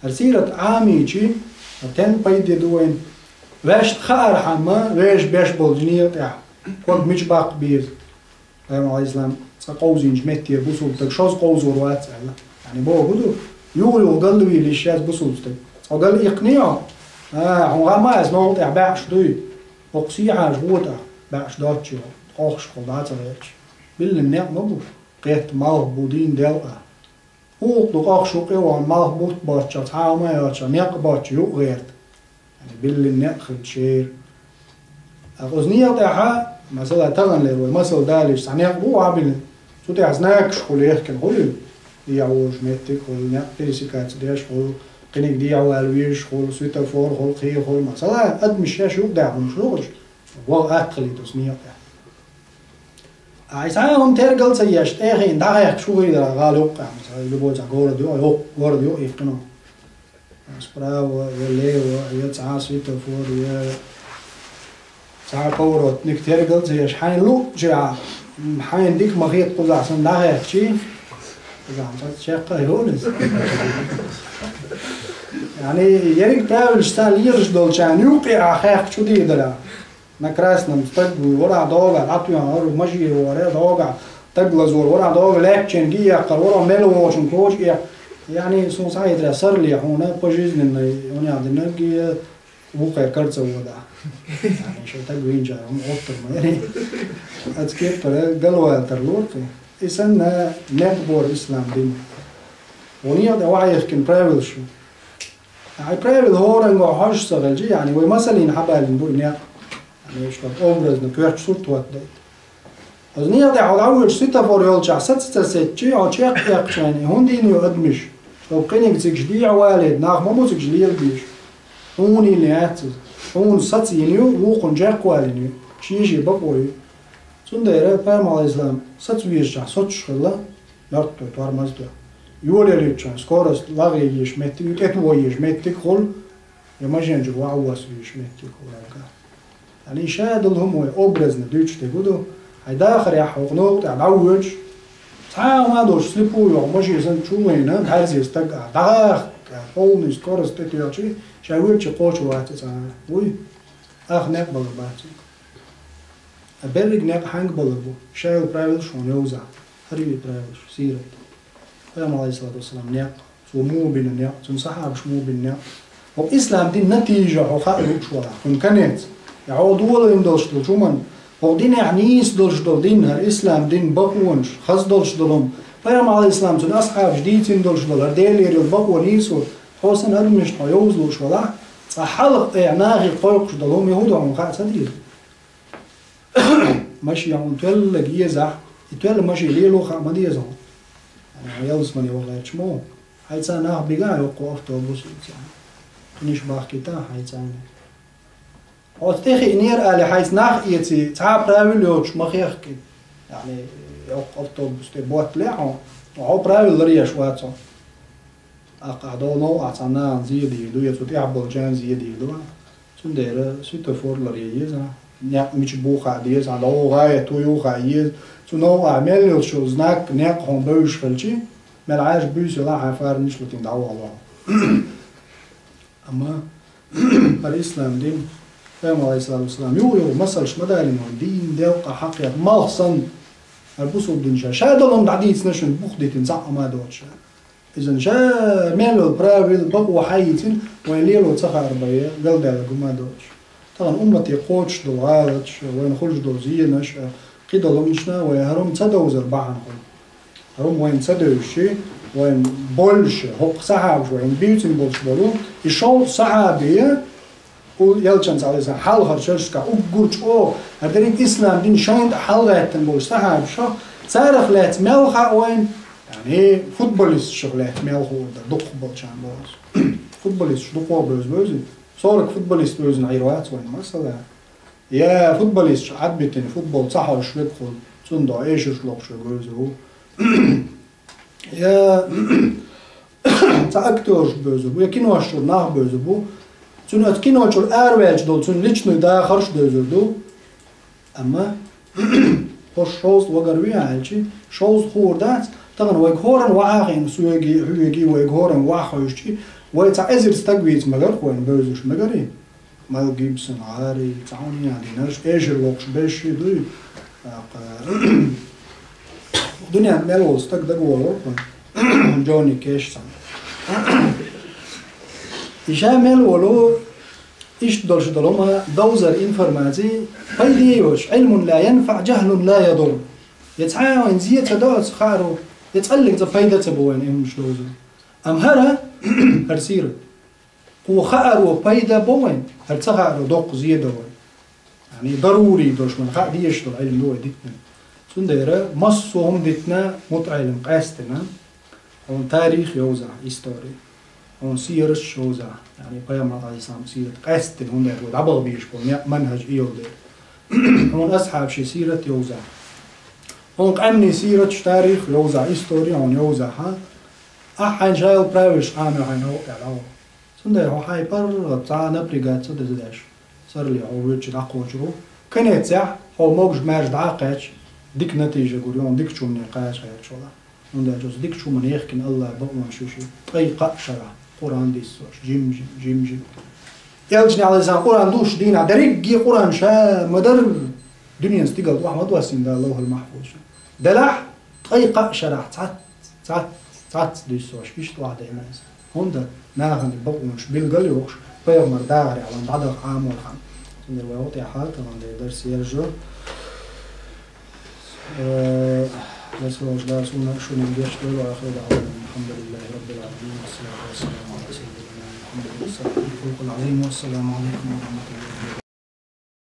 السيرة عامي شي تن بيدي دوين واش تخار حما واش باش بولجنية تاع كود مش باق بير فاهم على الإسلام قوزين جمتي بوصل تكشوز قوزور وات يعني بو بدو يو قال لي ليشاز بوصل تك قال يقنعه هو ما اسمه تاع باش دوي وقسي حاجة غوتا باش داتشو قوخش قلدات غيرش بالنعم مبو قيت مال بودين دلقا هو قوخش وقوان مال بود باتشا تعاوما ياتشا نيق باتشو غيرت يعني بالنعم خلشير أغزنية تاعها مثلا تغن لي مثلا دالش سنيق بو عابل سو تاع زناك شغل يحكي نقول يعوج ميتك ولا بيسيكات ديش خل قنيك ديعو الويش خل سويتا فور خل خي خل مثلا قد مش شو داعم شلوش وأقلي تصنيع عايزهم ترجل سياش إيه ده شو غير غالوق مثلا اللي بوجا غور ديو يفكنوا سبراو يلي ويتسعى سويتا فور يا ساعة كورات نكترجل سياش حين لو جا حين ديك ما هي تقول عشان ده شيء إذا عم تشقى يونس يعني يريك تاول شتال يرجدول كان يوقع خاخ شو دي دلا نكراسنا مستقبل ورا دوغا عطوا يعني ماشي ورا دوغا تجلزور ورا دوغا لكن جيا قرورا ملو وشن كوج يعني سو سايد راسر لي هنا بوجيزن هنا عندنا جي وقع كرت ودا يعني شو تجوين جا اوتر ما يعني اتكيف قالوا ترلورتي إسنا نبور إسلام دين ونيا ده واحد يمكن برايفل شو يعني برايفل هو رنجو حاج سغلجي يعني ومثلا حبا لندور نيا يعني إيش كان أوبرز نكوير صورت وقت ده أز نيا ده علاوة سيتا فوريول جا ست شيء أو شيء يعني هون دين يقدمش لو كنيك تجدي والد ناخ ما موسك جليل بيش هوني نيات هون ساتينيو وقن جاك والينيو شيء بقوي سنديره فهم على الإسلام ساتويش ساتش خلا يرتو توارمزدو يولي ليتشان سكورس لاغي يشمتي يتوي يشمتي خل يماجن جو واواس يشمتي خل يعني شاد لهم هو أبرزنا دوتش تقولوا هيدا آخر يا حقنوق تاع العوج تعال ما دوش سليبو يوم ماشي يسن شو هنا بحرز يستقع داخ قولني سكورس تتياتشي شاويل شقوش واتس وي أخ نقبل باتي أبرق نق حنق بلبو شايل برايفل شون يوزع هريبي برايفل سيرة فهم عليه الصلاة والسلام نق سو مو بين نق سو صحاب شمو بين نق وإسلام دين نتيجة وخائل شولا كن كانت يعود ولا يندلش دل شو من هو دين يعنيس دلش دل دين هر إسلام دين بقونش خز دلش دلهم فهم عليه الإسلام سن أصحاب جديد دلش دل هر ديل يريد بقون يسو حسن أدمش يوزلوش ولا صحلق إعناغي قويقش دلهم يهود وهم خائل سدريد ماشي يعني تول جيزة يتول ماشي ليلو خامد يزه يعني يلص مني والله شمو هاي سنة بيجا يوقف أوتوبوس يعني نيش باخ كتا هاي سنة أتخي نير على حيث ناخ يتي تعب راوي يوش ما خيخ يعني يوقف أوتوبوس تبوت لعه وعو راوي لريش واتو أقعدونو أعطانا زيدي لو يتوتي عبال جان زيدي لو سندير سيتفور لريش نيق مش بوخ عديز على هو غاية تويو غايز سنو أعمل شو زناك نيق هم بوش فلشي ملعاش بوش لا عفار نش لتين دعوة الله أما الإسلام دين فهم عليه الصلاة والسلام يو مسلش مدالي دين دلقة حقيقة مالصن البوصل دين شاد لهم دعديت نشن بوخدي تنزع ما دوتش إذا شا ميلو براويل بقوا حيتين وين ليلو تسخر بيه قل دالك ما دوتش طبعا أمتي قوتش دول غالتش وين خلش دول زينش قيدا لمشنا ويهرم تدوز أربعة هرم وين تدوشي وين بولش هوق صحاب وين بيوتين بولش بولو يشول صحابية ويلچن على حال خرجش كا أقولش أو هذين إسلام دين شايند حال غاتن بولش صحاب شو صارخ لات ملخا وين يعني فوتبوليست شغلات ملخو دق بولشان بولش فوتبوليست دق بولش صارك فوتبوليست بوزن عيروات وين مثلا يا فوتبوليست عدبتني فوتبول صح وش بدخل صندوق ايش يشلق شو جوزه يا تأكتوش بوزه يا كينو أشر ناه بوزه بو صنعت كينو أشر أروج دول صن ليش ندا خرج دوزه دو أما خوش شوز وقروي عالشي شوز خوردات تغن ويجهورن وعاقين سويجي هويجي ويجهورن وعاقوشتي ويتع إزر استقبيت مجر وين بوزوش مجري مال جيبسون عاري تعوني يعني ناش إيجر وقش بيش يدوي الدنيا ملول استقدق وورق جوني كيش سان إيشا ملولو إيش دولش دلوما دوزر إنفورماتي فيديوش علم لا ينفع جهل لا يضر يتعاون زيت دوت خارو يتقلق تفايدة تبوين إيه مش دوزر أم هرا هرسير هو خارو فايدة بوين هرتخارو دوق زيادة وين يعني ضروري دوش من خا ديش دول علم لو ديتنا سنديرة مصهم ديتنا متعلم قاستنا هون تاريخ يوزع هيستوري هون سيرش يوزع يعني بيام عليه السلام سيرة قاستن هون ده عبغ بيش منهج إيول هون أصحاب شي سيرة يوزع هون قمني سيرة تاريخ يوزع هيستوري هون يوزع ها أحين شايل براوش عامل حين هو يعني سندير هو حي بر بتاع نبريجات صد زداش صار لي هو وجه الأقوى شو كنت ساعة هو موج ماجد عاقش ديك نتيجة قولون ديك شو من قاش هيك شو لا هون جوز ديك شو من يحكي الله بقوم شو طريقة شرع قرآن ديسوش جيم جيم جيم يلجني على زمان قرآن دوش دينا دريق قرآن شا مدر دنيا استيقظ واحد ما تواسين ده الله المحفوظ دلح طريقة شرع تعت ديسوش كيش واحد يميز هون ده ناخذ بقوم شو بالقلي وش بيوم مرداري على بعض عام والخام من الوقت يا حال طبعا درس يرجع بس هو جدار شو نجيش له وآخر دعوانا الحمد لله رب العالمين والصلاة والسلام على سيدنا محمد صلى الله عليه وسلم والسلام عليكم ورحمة الله.